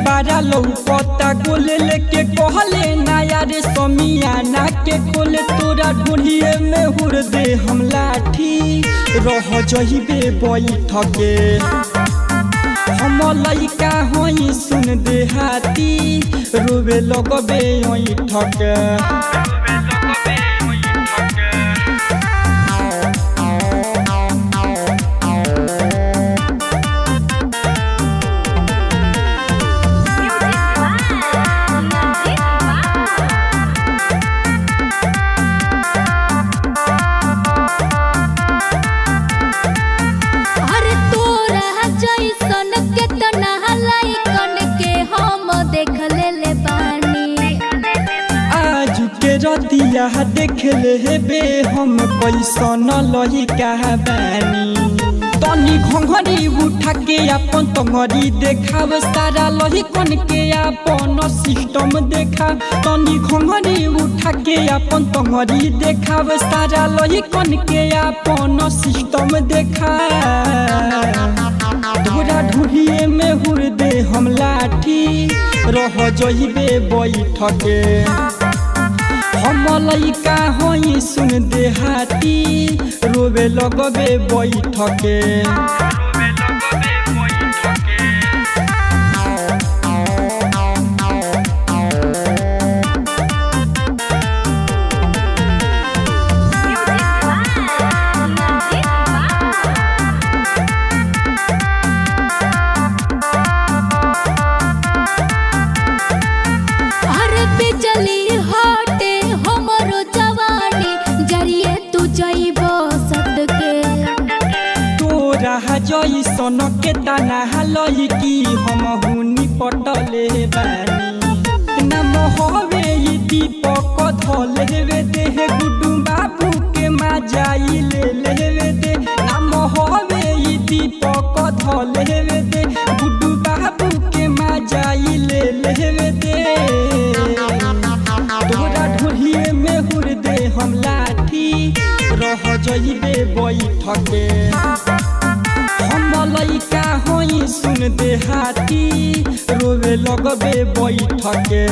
बारा लौकता गोले लेके कहले नया रे समियाना के खोले तोरा ढूंढिए में हुर दे हम लाठी रह जहिबे बैठके हम लइका होई सुन दे हाथी रोवे लगबे ऐठके रतिया देख ले बे हम कैसन लइका बानी तनी घंघरी उठा के अपन तंगरी देखाव सारा लहिकन के अपन सिस्टम देखा तनी घंघरी उठा के अपन तंगरी देखाव सारा लहिकन के अपन सिस्टम देखा धोरा ढूंढिए में हुर दे हम लाठी रह जइबे बैठके हम लइका होई सुन दे हाथी रोवे लगबे बैठके जैसन के तना लइकी हम हुनी पटले बानी नाम हवे दीपक धले देह गुड्डू बाबू के माजाई ले लेवे दे नाम हवे दीपक धले दे गुड्डू बाबू के माजाई ले लेवे दे तोरा ढूंढिए में हुर दे हम लाठी रह जइबे बैठके हम लइका होई सुन दे हाथी रोवे लगबे बैठके।